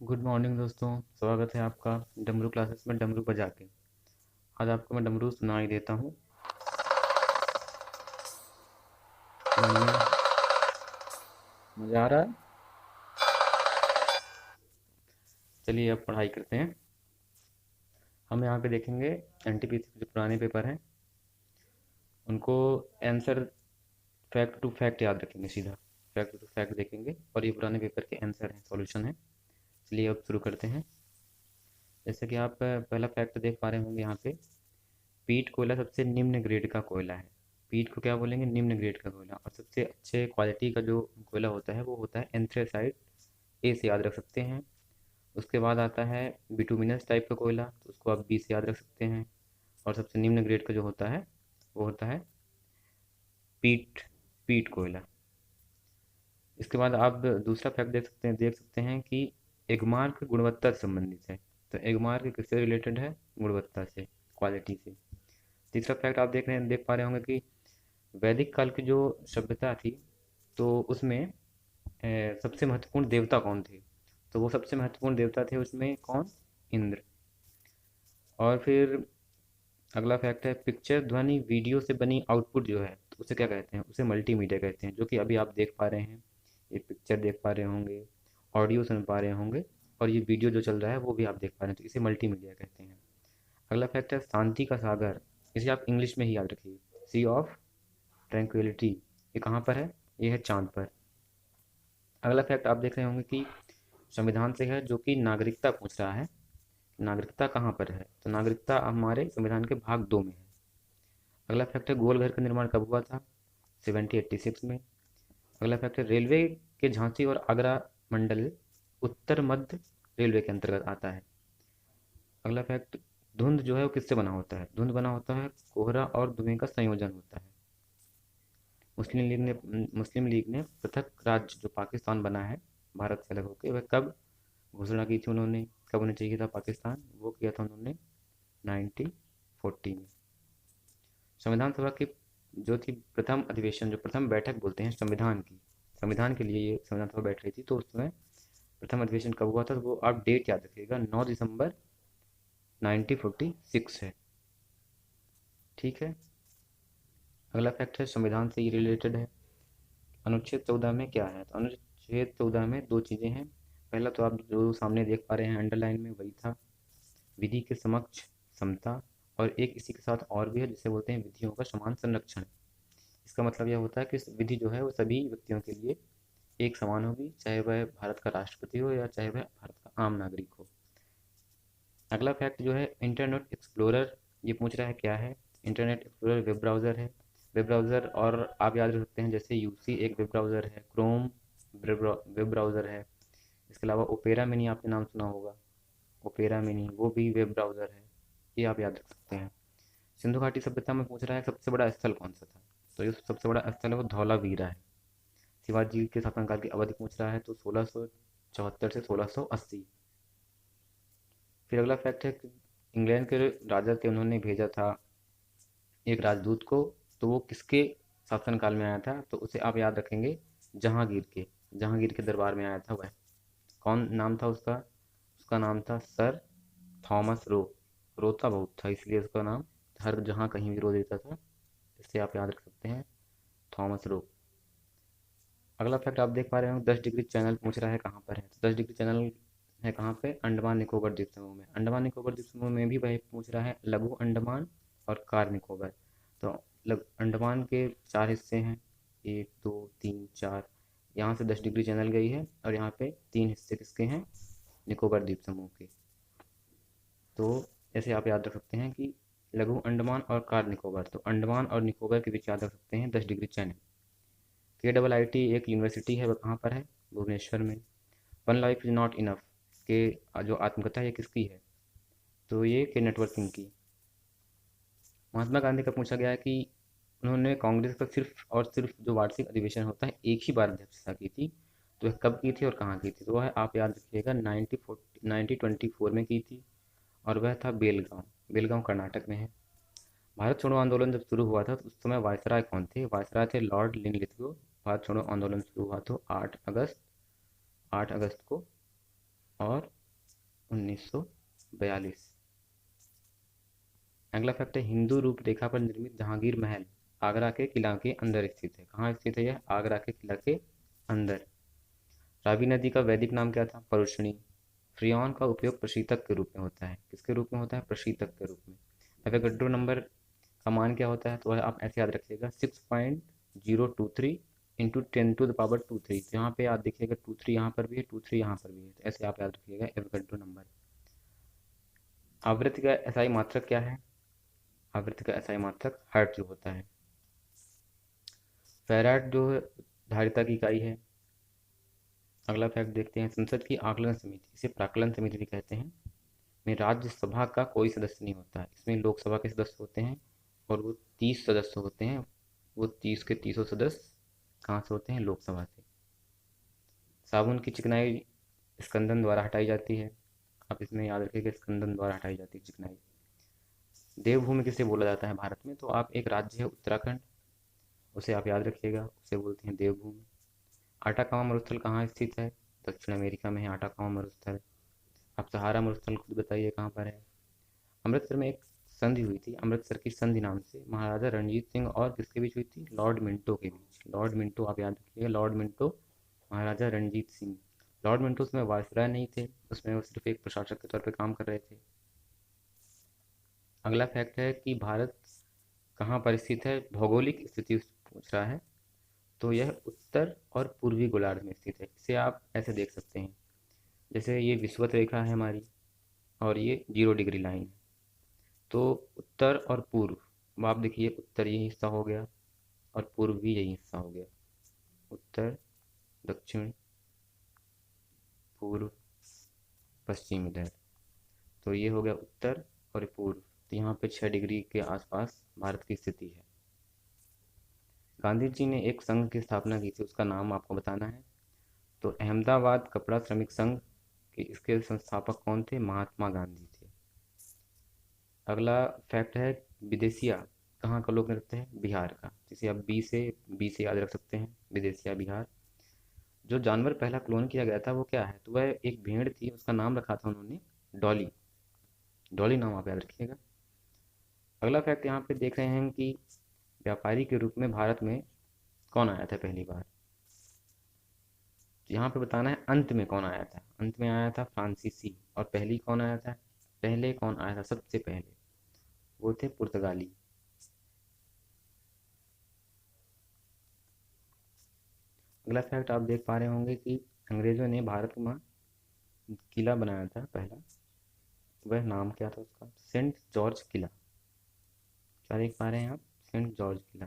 Good morning दोस्तों। स्वागत है आपका डमरू क्लासेस में डमरू बजा के। आज आपको मैं डमरू सुना ही देता हूँ। बढ़िया। मज़ा आ रहा है। चलिए अब पढ़ाई करते हैं। हम यहाँ पे देखेंगे एनटीपीसी के जो पुराने पेपर हैं उनको आंसर फैक्ट टू फैक्ट याद रखेंगे सीधा। फैक्ट टू फैक्ट देखेंगे और ये पुराने पेपर के आंसर हैं, सॉल्यूशन है। चलिए अब शुरू करते हैं। जैसे कि आप पहला फैक्ट देख पा रहे होंगे यहाँ पे, पीट कोयला सबसे निम्न ग्रेड का कोयला है। पीट को क्या बोलेंगे? निम्न ग्रेड का कोयला। और सबसे अच्छे क्वालिटी का जो कोयला होता है वो होता है एंथ्रेसाइट। ए से याद रख सकते हैं। उसके बाद आता है बिटुमिनस टाइप का कोयला, तो उसको आप बी से याद रख सकते हैं। और सबसे निम्न ग्रेड का जो होता है वो होता है पीट पीट कोयला। इसके बाद आप दूसरा फैक्ट देख सकते हैं कि एगमार्क गुणवत्ता से संबंधित है। तो एगमार्क किससे रिलेटेड है? गुणवत्ता से, क्वालिटी से। तीसरा फैक्ट आप देख पा रहे होंगे कि वैदिक काल की जो सभ्यता थी तो उसमें सबसे महत्वपूर्ण देवता कौन थे? तो वो सबसे महत्वपूर्ण देवता थे उसमें कौन? इंद्र। और फिर अगला फैक्ट है, पिक्चर ध्वनि वीडियो से बनी आउटपुट जो है तो उसे क्या कहते हैं? उसे मल्टीमीडिया कहते हैं। जो कि अभी आप देख पा रहे हैं, ये पिक्चर देख पा रहे होंगे, ऑडियो सुन पा रहे होंगे, और ये वीडियो जो चल रहा है वो भी आप देख पा रहे हैं, तो इसे मल्टीमीडिया कहते हैं। अगला फैक्ट है शांति का सागर। इसे आप इंग्लिश में ही याद रखिए, सी ऑफ ट्रैंक्विलिटी। ये कहाँ पर है? ये है चांद पर। अगला फैक्ट आप देख रहे होंगे कि संविधान से है, जो कि नागरिकता पूछ रहा है। नागरिकता कहाँ पर है? तो नागरिकता हमारे संविधान के भाग 2 में है। अगला फैक्ट है गोल घर का निर्माण कब हुआ था? 1786 में। अगला फैक्ट है रेलवे के झांसी और आगरा मंडल उत्तर मध्य रेलवे के अंतर्गत आता है। अगला फैक्ट, धुंध जो है वो किससे बना होता है? धुंध बना होता है कोहरा और धुएं का संयोजन होता है। मुस्लिम लीग ने पृथक राज्य जो पाकिस्तान बना है भारत से अलग होकर, वह कब घोषणा की थी उन्होंने? कब उन्हें चाहिए था पाकिस्तान? वो किया था उन्होंने 1940 में। संविधान सभा की जो थी प्रथम अधिवेशन, जो प्रथम बैठक बोलते हैं संविधान की, संविधान के लिए ये संविधान सभा बैठ रही थी, तो उसमें प्रथम अधिवेशन कब हुआ था? तो वो आप डेट याद रखिएगा, 9 दिसंबर 1946 है। ठीक है। अगला फैक्ट है संविधान से ही रिलेटेड है। अनुच्छेद 14 में क्या है? तो अनुच्छेद 14 में दो चीज़ें हैं। पहला तो आप जो सामने देख पा रहे हैं अंडरलाइन में, वही था, विधि के समक्ष समता। और एक इसी के साथ और भी है जिसे बोलते हैं विधियों का समान संरक्षण। इसका मतलब यह होता है कि विधि जो है वो सभी व्यक्तियों के लिए एक समान होगी, चाहे वह भारत का राष्ट्रपति हो या चाहे वह भारत का आम नागरिक हो। अगला फैक्ट जो है इंटरनेट एक्सप्लोरर, ये पूछ रहा है क्या है? इंटरनेट एक्सप्लोरर वेब ब्राउज़र है। वेब ब्राउज़र, और आप याद रख सकते हैं जैसे यूसी एक वेब ब्राउज़र है, क्रोम वेब ब्राउज़र है। इसके अलावा ओपेरा मिनी आपने नाम सुना होगा, ओपेरा मिनी वो भी वेब ब्राउज़र है। ये आप याद रख सकते हैं। सिंधु घाटी सभ्यता में पूछ रहा है सबसे बड़ा स्थल कौन सा था? तो ये सबसे बड़ा स्थल है वो धौलावीरा है। शिवाजी के शासनकाल की अवधि पूछ रहा है तो 1674 से 1680। फिर अगला फैक्ट है कि इंग्लैंड के राजा थे, उन्होंने भेजा था एक राजदूत को, तो वो किसके शासनकाल में आया था? तो उसे आप याद रखेंगे जहांगीर के दरबार में आया था वह। कौन नाम था उसका? उसका नाम था सर थॉमस रो। रोता बहुत था इसलिए उसका नाम हर जहाँ कहीं भी रो देता था, इससे आप याद रख सकते हैं थॉमस रो। अगला फैक्ट आप देख पा रहे हो 10 डिग्री चैनल पूछ रहा है कहाँ पर है? तो 10 डिग्री चैनल है कहाँ पे? अंडमान निकोबार द्वीप समूह में। अंडमान निकोबार द्वीप समूह में भी वह पूछ रहा है लघु अंडमान और कार निकोबार। तो अंडमान के 4 हिस्से हैं, 1 2 3 4। यहाँ से 10 डिग्री चैनल गई है और यहाँ पे 3 हिस्से किसके हैं? निकोबार द्वीप समूह के। तो ऐसे आप याद रख सकते हैं कि लघु अंडमान और कार निकोबार, तो अंडमान और निकोबार के बीच याद रख सकते हैं 10 डिग्री चैनल। के डबल आई टी एक यूनिवर्सिटी है, वह कहाँ पर है? भुवनेश्वर में। One life is not enough के जो आत्मकथा है किसकी है? तो ये के नेटवर्किंग की। महात्मा गांधी का पूछा गया है कि उन्होंने कांग्रेस का सिर्फ और सिर्फ जो वार्षिक अधिवेशन होता है एक ही बार अध्यक्षता की थी, तो वह कब की थी और कहाँ की थी? तो वह आप याद रखिएगा 1924 में की थी, और वह था बेलगांव। बेलगांव कर्नाटक में है। भारत छोड़ो आंदोलन जब शुरू हुआ था तो उस समय वायसराय कौन थे? वायसराय थे लॉर्ड लिनलिथगो। भारत छोड़ो आंदोलन शुरू हुआ तो 8 अगस्त को और 1942। अगला फैक्ट है, हिंदू रूपरेखा पर निर्मित जहांगीर महल आगरा के किला के अंदर स्थित है। कहाँ स्थित है यह? आगरा के किला के अंदर। रावी नदी का वैदिक नाम क्या था? परुष्णी। फ्रियॉन का उपयोग प्रशीतक के रूप में होता है। किसके रूप में होता है? प्रशीतक के रूप में। एवोगैड्रो नंबर का मान क्या होता है? तो आप ऐसे याद रखिएगा, 6.023 इंटू 10⁻²3। तो यहाँ पे आप देखिएगा 23 यहाँ पर भी है, 23 यहाँ पर भी है, तो ऐसे आप याद रखिएगा एवोगैड्रो नंबर। आवृत्ति का एसआई मात्रक क्या है? आवृत्ति का एसआई मात्रक हर्ट्ज जो होता है। फैराड जो है धारिता की इकाई है। अगला फैक्ट देखते हैं, संसद की आकलन समिति, इसे प्राक्कलन समिति भी कहते हैं, में राज्यसभा का कोई सदस्य नहीं होता है। इसमें लोकसभा के सदस्य होते हैं और वो 30 सदस्य होते हैं। वो 30 के 30 सदस्य कहाँ से होते हैं? लोकसभा से। साबुन की चिकनाई स्कंदन द्वारा हटाई जाती है। आप इसमें याद रखिएगा, स्कंदन द्वारा हटाई जाती है चिकनाई। देवभूमि किसे बोला जाता है भारत में? तो आप एक राज्य है उत्तराखंड, उसे आप याद रखिएगा, उसे बोलते हैं देवभूमि। आटाकामा मरुस्थल कहाँ स्थित है? दक्षिण अमेरिका में है आटाकामा मरुस्थल। आप सहारा मरुस्थल खुद बताइए कहाँ पर है? अमृतसर में एक संधि हुई थी, अमृतसर की संधि नाम से, महाराजा रणजीत सिंह और किसके बीच हुई थी? लॉर्ड मिंटो के बीच। लॉर्ड मिंटो आप याद रखिएगा, लॉर्ड मिंटो, महाराजा रणजीत सिंह। लॉर्ड मिंटो उसमें वायसराय नहीं थे, उसमें वो सिर्फ एक प्रशासक के तौर पर काम कर रहे थे। अगला फैक्ट है कि भारत कहाँ पर स्थित है? भौगोलिक स्थिति पूछ रहा है, तो यह उत्तर और पूर्वी गोलार्ध में स्थित है। इसे आप ऐसे देख सकते हैं, जैसे ये विषुवत रेखा है हमारी और ये 0 डिग्री लाइन है। तो उत्तर और पूर्व, अब आप देखिए उत्तर ये हिस्सा हो गया और पूर्व भी यही हिस्सा हो गया। उत्तर, दक्षिण, पूर्व, पश्चिम इधर। तो ये हो गया उत्तर और पूर्व। तो यहाँ पे 6 डिग्री के आसपास भारत की स्थिति है। गांधी जी ने एक संघ की स्थापना की थी, उसका नाम आपको बताना है। तो अहमदाबाद कपड़ा श्रमिक संघ के इसके संस्थापक कौन थे? महात्मा गांधी थे। अगला फैक्ट है, विदेशिया कहाँ का लोक नृत्य है? बिहार का, जिसे आप बी से याद रख सकते हैं, विदेशिया बिहार। जो जानवर पहला क्लोन किया गया था वो क्या है? तो वह एक भेड़ थी, उसका नाम रखा था उन्होंने डॉली। डॉली नाम आप याद रखिएगा। अगला फैक्ट यहाँ पे देख रहे हैं कि व्यापारी के रूप में भारत में कौन आया था पहली बार? तो यहाँ पे बताना है अंत में कौन आया था। अंत में आया था फ्रांसीसी। और पहली कौन आया था? पहले कौन आया था सबसे पहले? वो थे पुर्तगाली। अगला फैक्ट आप देख पा रहे होंगे कि अंग्रेजों ने भारत में किला बनाया था पहला, वह नाम क्या था उसका? सेंट जॉर्ज किला। क्या देख पा रहे हैं आप? सेंट जॉर्ज किला।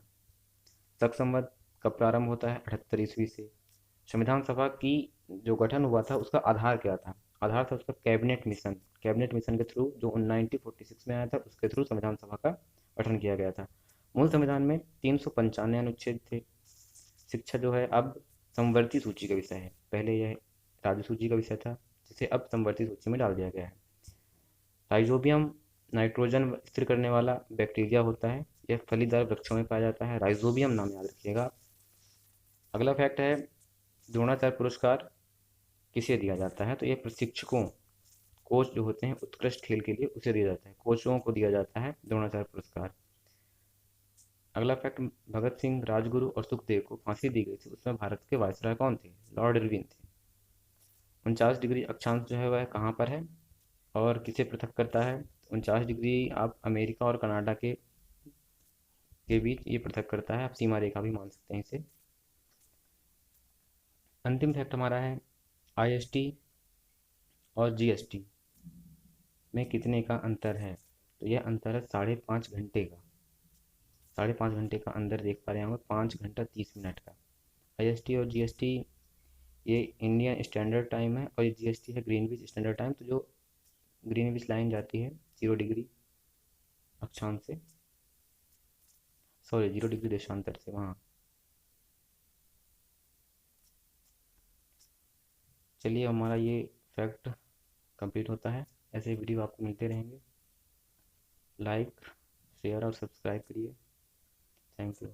शक संवत कब प्रारंभ होता है? 78 ईस्वी से। संविधान सभा की जो गठन हुआ था उसका आधार क्या था? आधार था उसका कैबिनेट मिशन। कैबिनेट मिशन के थ्रू जो 1946 में आया था उसके थ्रू संविधान सभा का गठन किया गया था। मूल संविधान में 395 अनुच्छेद थे। शिक्षा जो है अब समवर्ती सूची का विषय है, पहले यह राज्य सूची का विषय था, जिसे अब समवर्ती सूची में डाल दिया गया है। राइजोबियम नाइट्रोजन स्थिर करने वाला बैक्टीरिया होता है, यह फलीदार वृक्षों में पाया जाता है। राइजोबियम नाम याद रखिएगा। अगला फैक्ट है, द्रोणाचार्य पुरस्कार किसे दिया जाता है? तो ये प्रशिक्षकों, कोच जो होते हैं उत्कृष्ट खेल के लिए उसे दिया जाता है, कोचों को दिया जाता है द्रोणाचार्य पुरस्कार। अगला फैक्ट, भगत सिंह, राजगुरु और सुखदेव को फांसी दी गई थी, उसमें भारत के वायसराय कौन थे? लॉर्ड इरविन थे। 49 डिग्री अक्षांश जो है वह कहाँ पर है और किसे पृथक करता है? 49 डिग्री आप अमेरिका और कनाडा के बीच ये पृथक करता है, आप सीमा रेखा भी मान सकते हैं इसे। अंतिम फैक्ट हमारा है, आईएसटी और जीएसटी में कितने का अंतर है? तो यह अंतर है 5.5 घंटे का। 5.5 घंटे का अंदर देख पा रहे होंगे, 5 घंटा 30 मिनट का। आईएसटी और जीएसटी, ये इंडियन स्टैंडर्ड टाइम है और ये जीएसटी है ग्रीनविच स्टैंडर्ड टाइम। तो जो ग्रीनविच लाइन जाती है 0 डिग्री अक्षांश से, सॉरी 0 डिग्री देशांतर से, वहाँ। चलिए हमारा ये फैक्ट कंप्लीट होता है। ऐसे वीडियो आपको मिलते रहेंगे। लाइक, शेयर और सब्सक्राइब करिए। Thank you.